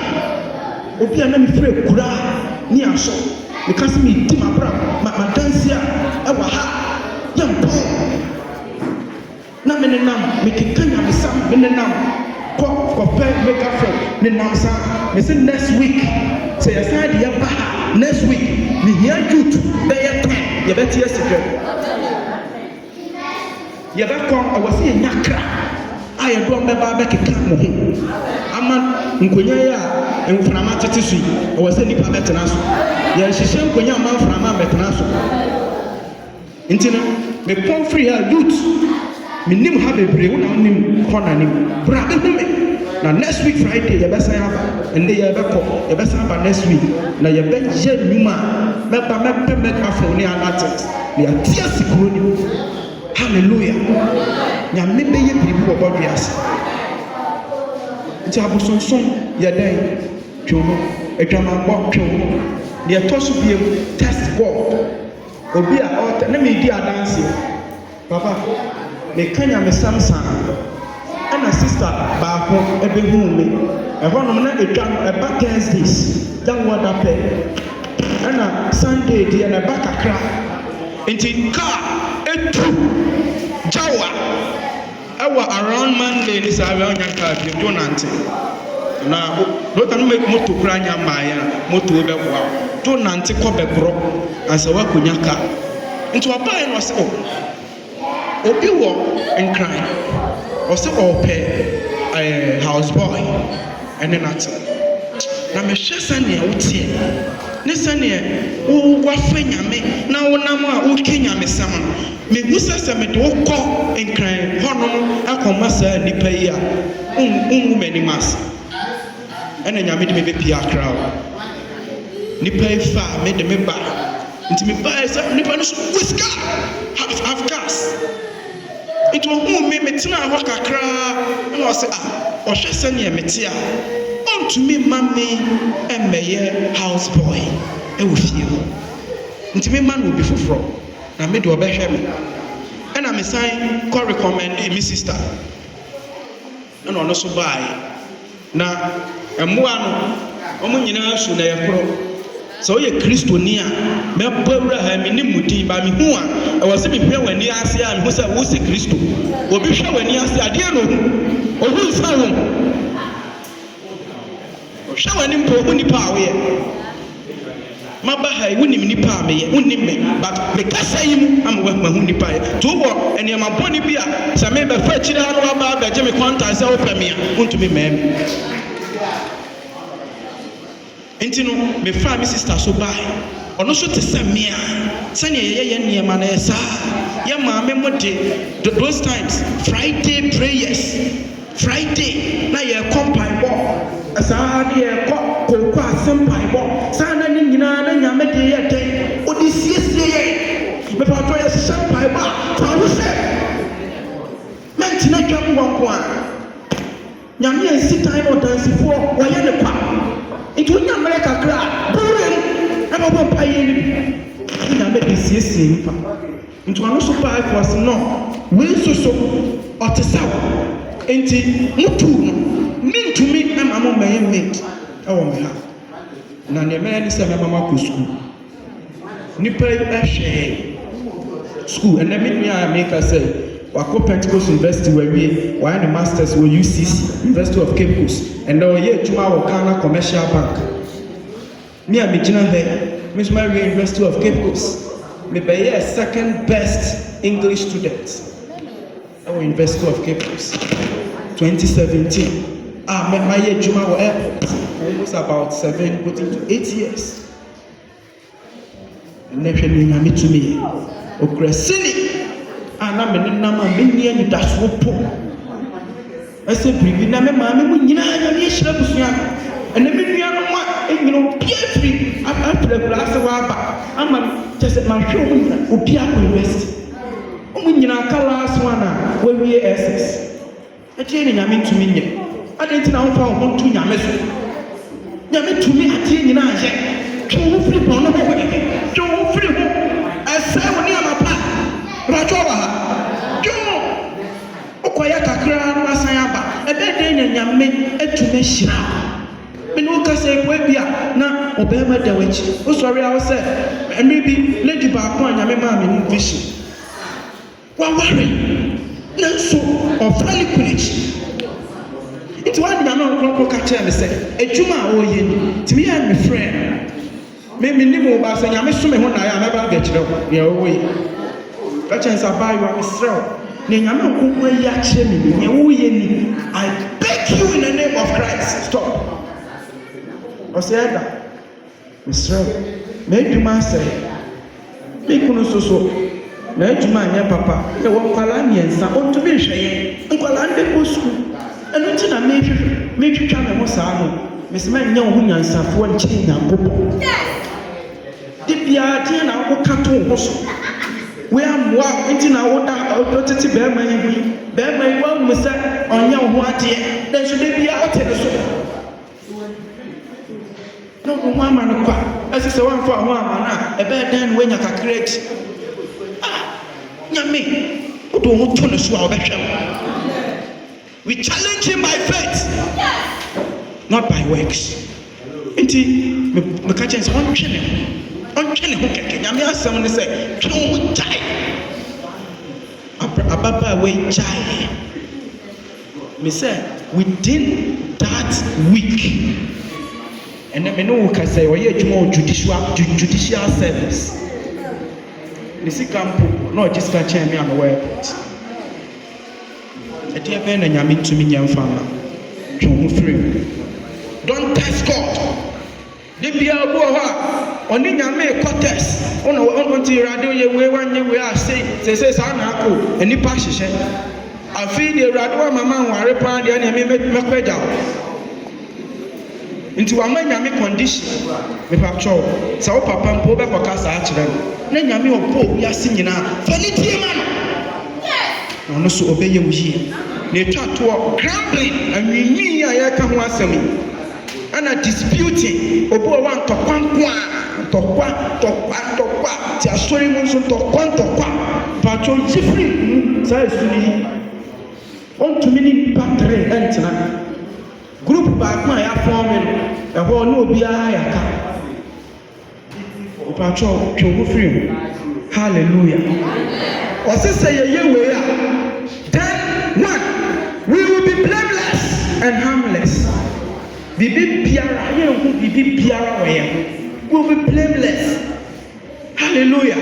obi ana me fre kura ni aso because me di ma bra ma dance ya e wa ha yampo na me nam me kekanya me sam me nam ko pay make up for me nam sa me say next week say ya side ya ba next week me hear youth be ya time ya better ya secret ya ba ko I was say nyakra aye do me ba be keka mo ho ama nkonya ya enframa tete sui I was say nipa betena so ya hihye nkonya ma enframa betena so ntina me pon free her youth me nim ha bebre wo na nim corner nim bra be hu me na next week Friday ya be san aba ende ya be ko ya be san aba next week na ya be je nyuma me ba me pe me ka fo ni alatet ya tia sikuro ni. Hallelujah. Nya me be ye bibu oboduas nti abosonson ya den twono edwamanbo twono de etoso biem test God obi a na me di adanse papa me kanya me samsan ana sister ba ko ebe hu me e ho no na edwan e ba Thursdays dan wada pe ana Sunday dia na ba kakra nti car etu jawa awa around Monday ni sa wa nya car bi do nante na do tan me moto kura nya maaya moto be kwa do nante ko be bro ansa wa kunya car nti wa ba no se obi wo enkran o se ope house boy ene nate na me hwe sane wotie ne sane wo wafa nyame na wo nam a wo kenyame sam me gusa se me do ko enkran honom akoma sa nipa yi a unwu mani mas ene nyame de me be pia kra nipa ifa me de me ba nti me ba esa nipa no so whisker half gas it will hu me tena ho kakra na o se o hwe sane me tia to me mommy emeye house boy e wo fie ho nti me man will be fufro na me do obehwe me e na me sign ko recommend me sister na no so buy na emmoa no omo nyina so na ye kro So ye Christo near, me bora ha me nimudi ba me hu a e wo se me hwe wani ase a me hu se wo se Christo obi hwe wani ase ade no hu o hu sa wo hwe wani mpo hu nipa a we maba ha wunim nipa a me ye wunim me but me kasa yi mu am wa hu nipa ye to wo ene ma boni bi a sa me be fa chira no aba ba je me contact se wo peme a untumi mem Intino, me fa me sister so buy. Ono so te se me a. Sane ye niema na esa. Ya ma me mode those times Friday prayers. Friday na ye kompai bo. Asa na ye ko asempai bo. Sa na ni nyina na nyame de ye den. Odi siesie ye. Me pa to ye sempai ba. Fa wo se. Menti na twa mo nko a. Nyame ensi time o dance fo wo ye ne pa. It would not make a cry. I'm a pioneer. I'm a DCC. Into an also buy for us. No, we so or to sell. Ain't it? Mean to me, I'm among my mate. Oh, my heart. None of man is a mamma school. Nipper school, and let me make us say. Wako Pentecost University where we were the masters were UCC, University of Cape Coast, and now here Juma Wakana Commercial Bank. Me and Mijina there, Miss Mary University of Cape Coast. Me be a second best English student. Our University of Cape Coast, 2017. My year Juma Airport, almost about 7, putting to 8 years. And then she to me, Okresini. Ana me nama me nia ni daso po ese bibi na me ma me mu nyina nya me hira busua ene me nua no ma enyino piefri after class wa ba ama tese ma hwe mu obi akọ university mu nyina class wa na we wie ss etie ni nya me ntumi nye adenti na wo fa wo ntu nya me so nya me tumi atie nyina aye twa wo firi pon no ho twa wo firi ho ese wo ni amapa Rajowa Jomo Okoya kakra no asan aba ebe de nyame etume hira me no ka say we bia na obema da wachi o sori a wo say emi bi lady ba ko nyame ma me vision wa worry na so of liquidity it one nyame onko ka tell me say ejuma a wo ye ni timi ya me friend me ni mo ba say nyame so me ho na ya me ba ga kire ya wo ye Kachansa buy you Israel. Nyame nko yi a kire me nye wo ye ni. I beg you in the name of Christ. Stop. Osieda. Israel. Me duma say. Me kunu soso. Na duma nya papa. E wo kwala miensa. O to be hweye. Nkwala nde ko school. Eno ti na me twitwa me ho saa no. Me se ma nya wo nyansafo nche nyankopɔ. Dibia tie na wo kato ho so. We am what into now what authority bear my one was on your what here. Then should they be out in the soul? No one man, as is a one for one man, a bad then when you can create. Ah, Yami, who don't turn us our better. We challenge him by faith, not by works. Inti, the catching is one channel. Onchene ho keke nyame asem ne say twe ho jai ababa we jai me say within that week and me no ka say oye adwuma judicial service ne sikampo no just ka chen me am airport e dey be na nyame ntumi nyamfa na twe ho free don't test God de bia obo ho oni nyame quarters on ti radio ye we wanye we a say sa na akọ enipa hyehyẹ afi de radio mama nware pa de na me mekwaja nti wa ma nyame condition me pa cho sa o papa mpo be koka sa a kire na nyame opo ya si nyina fa ni tie ma no no so obeye mu yie na etwa to grumbling anwinwi a ya ka ho asem ana disputing obo wa ntokwankwa ti asori mu so ntokwa patro jifri sai suni on to mini patre entina group ba ko ya form no e ho no obi a ya ka Patrol, free. Hallelujah. Or sister, then one, we will be blameless and harmless. Bibi Piara, Bibi Piara, will be blameless. Hallelujah.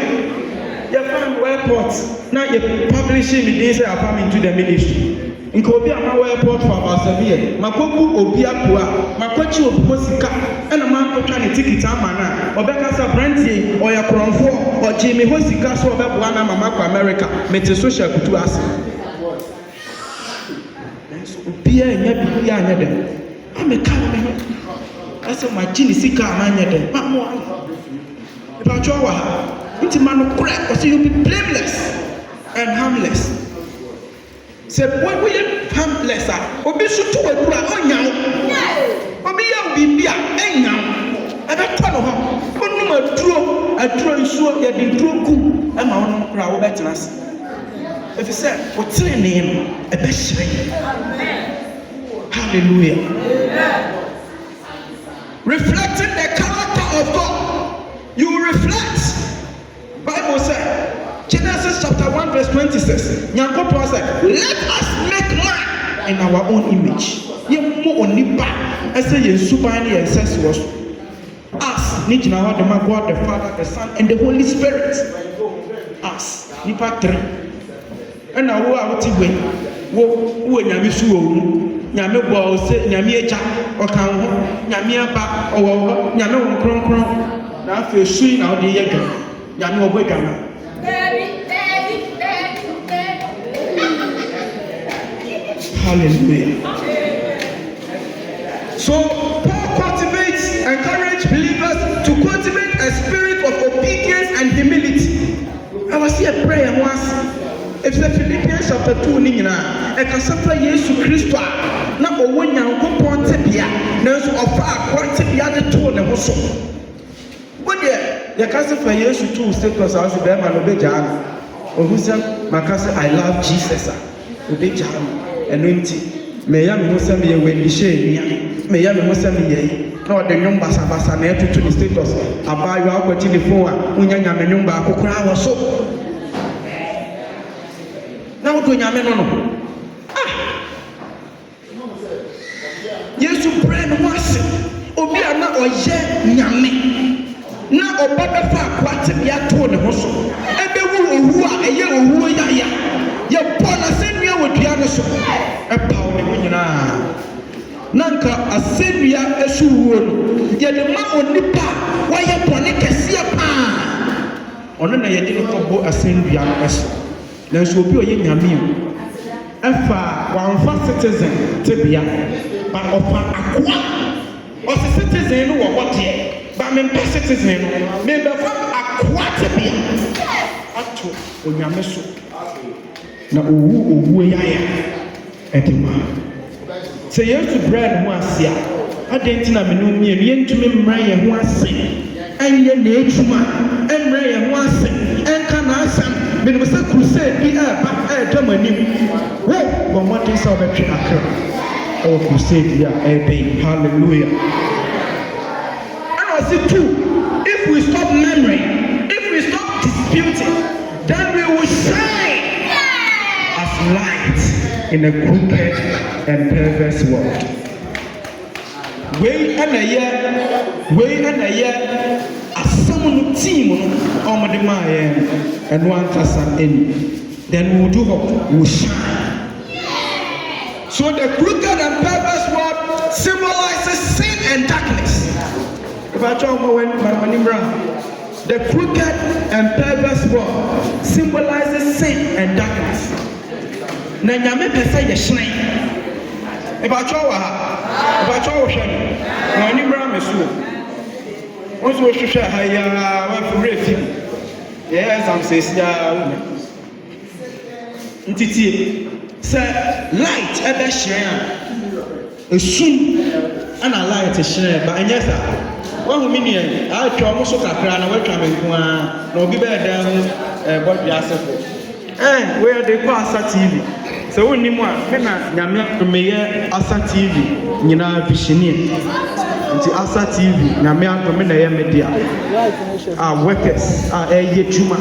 You find airports now. You're publishing the days I come into the ministry. In Kobe, I'm our airport for about 7 years. Makobu Obiakua, Makochi Oposika, and a man trying to take it out, man. Or Becca Brandy, or your Cronfo, or Jimmy Hosika, so about one Mamako America, made a social to us. Pia and Yabia, I'm a cameraman. I said, my Genesika, man, if I draw into man crack, or so you'll be blameless and harmless. Say, when we are harmless, or be so to a brother, oh, now, or be a bibia, eh, now, and I tell her, but no, I draw sure that the true good, and my own crowd better us. If you say, what's your name? A best hallelujah. Reflecting the character of God, you reflect. Bible said, Genesis chapter 1 verse 26. Nyankopon said, let us make man in our own image. Yemo onipa ese yesuban ne ancestors. Us, ni jina ho de God the Father, the Son and the Holy Spirit. Us, nipa 3. And now wo a wo ti we, wo nyame su owu. Nyame bo o se nyame eja o kan ho, nyame aba o wo, nyame wo kronkron. Na afi su na o de ye gan. Nyame obo gan. Hallelujah. So Paul cultivates, encourages believers to cultivate a spirit of obedience and humility. I was here praying once. If the Philippians chapter 2 nina, I can suffer Jesus Christ. Now, when you go to Tibia, there's a far quantity the two and also. What there? You can't suffer Jesus 2 statements as a bear and obey Jan. Or who said, my cousin, I love Jesus. Obey Jan. Anointing. May I know some year when you share, may I know some year. No, the young basa near to the status. I buy you out with the phone when you're a young back or so. Now, do you know? Yes, you brand was Obiana or Yen Yami. Now, a better far, what to be at all the house. And the woo a year who ya. Your partner send me with Piano. A power in Nanka, a Sylvia, a shoe. Yet the man on Nipa, why you panic a sea pan? On a yet a Sylvia. Then she will be a young meal. And far one first citizen, Tibia, but of an aqua or citizen who are what here, but member citizen, member from Aquatibia. Up to Unyamesu. Na owu yaya edima say you to bread ho asia adentina me no mie yentumi mmra ye ho ase anye na etuma emra ye ho ase enka na asam me no say crusade bi ba damanim wo what is our betwe akra our crusade ya be hallelujah. And I say too, if we stop murmuring, if we stop disputing, then we will shine light in a crooked and perverse world. We and a year, as someone team on the Mayan and one person in, then we'll do what? We'll shine. So the crooked and perverse world symbolizes sin and darkness. If I talk about the crooked and perverse world symbolizes sin and darkness. Na nyame pesa ye hyen e ba twa wo hwe na oni bra mesuo wonso hwehwe ha ya wa fure fi yes am says ya ntiti se light e be hyen a esum ana light hyen ba anya sa wa hu mini a twa mo so kakra na wa twa me nko a na obi be dan body asefo where they call Asa TV. So when you want, me na nyame meye Asa TV nyina visionie. nti Asa TV na me antome na media workers ɛyɛ juma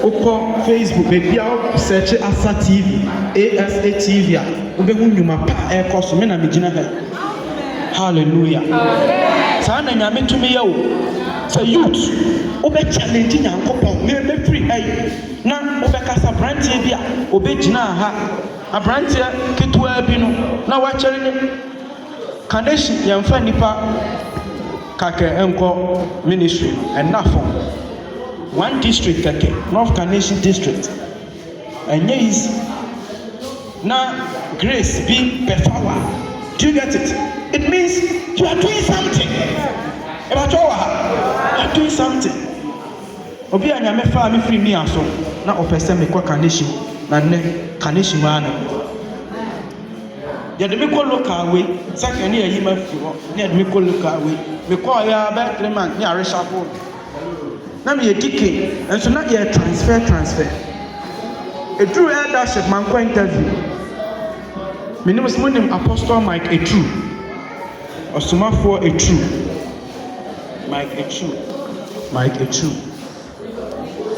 ukọ Facebook baby a search Asa TV ASA TV a wobɛhu nnwuma pa ɛkɔ so me na megina ha hallelujah saa na nyame tumi yɛ wo sɛ youth wobɛ challenge nyankopɔn me free na wobɛkasa brantie bi a wobɛgyina ha abrantie ketewa bi no na wakyɛre ne Kaneshi yɛmfa nipa kakɛ ɛnkɔ ministry ɛnafo one district kɛkɛ North Kaneshi district ɛnyɛ easy na grace be pefawa. Do you get it? It means you are doing something. You are doing something. Obi a nyame fa me free me aso na opese me kwa Kaneshi na ne Kaneshi wana yɛde me kɔ local way sɛkɛ ne yɛyi ma fi hɔ ne yɛde me kɔ local way me kɔ ya bɛ 3 months ne areshapo na me yɛ dike nso na yɛ transfer eduru eldership man kɔ interview me name is monim Apostle Mike Etru ɔsomafoɔ Etru Mike Etru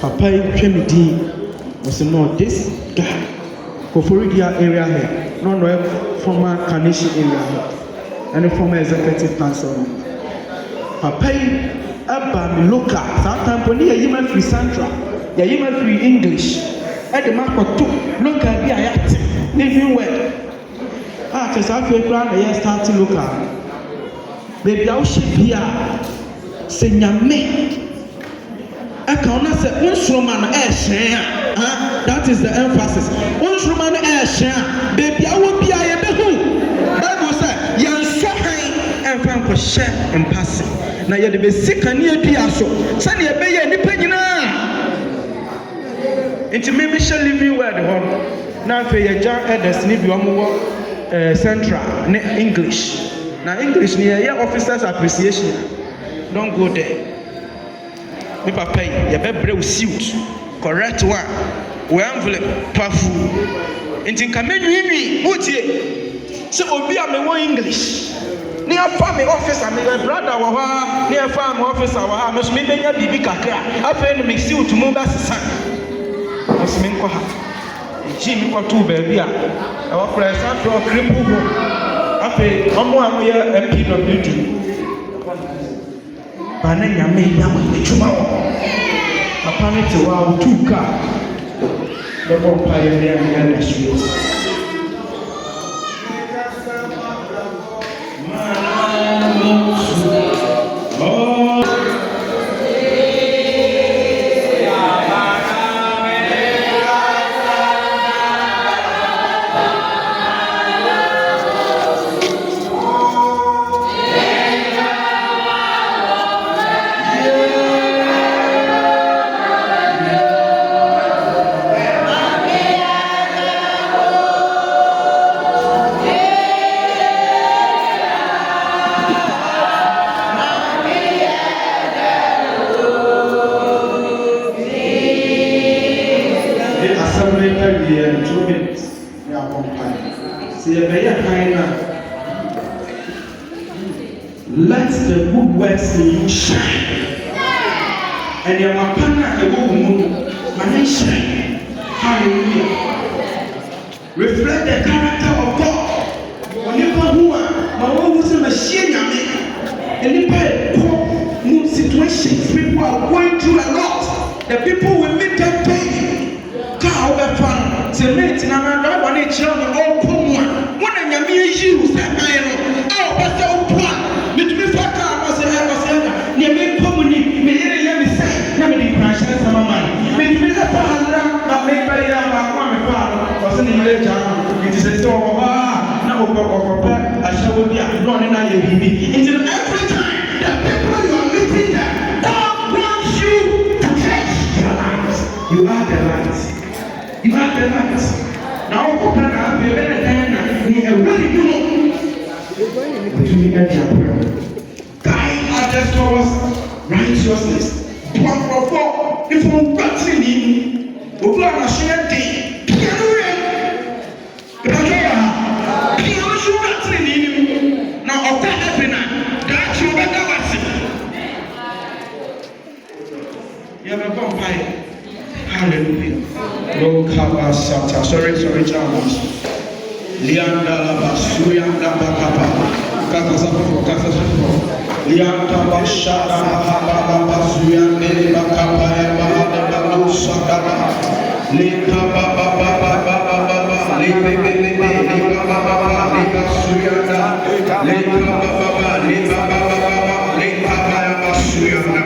papa yi hwɛ me din wɔsɛ no this guy Koforidia area here no former Kaneshi area here and a former executive council papa yi aba me local sometimes when you ma free central you ma free English and the mark to local bi ayate living well to South Africa na you start local baby how she bia se nyame aka ona se unsroma na ehyen that is the emphasis unsroma na ehyen baby awo bia ye behu Bible say yanso han emfa nkɔhyɛ mpase na ye de be sika ne adua so se ne be ye nipa nyina nti me hyɛ living word hɔ na afɛ ye ja elders ne bi ɔmo wɔ central ne English na English ne ye officers appreciation don't go there me papa ye be brew suit correct one we envelope pafu nti nka menwi wotie se obi a me wɔ English ne afa me officer me brother wɔ ha ne afa me officer wɔ ha me so me benya bibi kakra afa ne me suit mu ba sesa so me nkɔ ha ji mi kɔ to ba bi a ɛwɔ kora sa pro kripu ho afa ɔmo a mo yɛ MPWD bana nyame ya mo etuma wo papa ne te wa wo tuka the bomb pioneer in the street let the good works in you shine and your partner a woman man shine hallelujah reflect the character of God when you come who are machine and you situations people are going through a lot the people will meet them pain car over fun cement na na one each other all come one when you mean you say I know oh but so plan me faka was ne me komuni me yere me say na me di crash sama man me la pahala na me ba ya ma kwa me pa was ne me ja it is so na okoko ashawo bi a no ne na ye bibi until every time that people you are meeting them God wants you to change your lives you are the light you are the light now okoko na be be na ni e really do no guide others towards righteousness. One for four, if you got to me, we're going to share the piano. Now, of that happening, that you Hallelujah. Sorry, Chalmers. Lianda Suyanda Bakapa. Lianda Bashada Baba Suyande Bakapa Baba Sakaba. Lika Baba Lika Suyanda. Lika Baba Suyanda.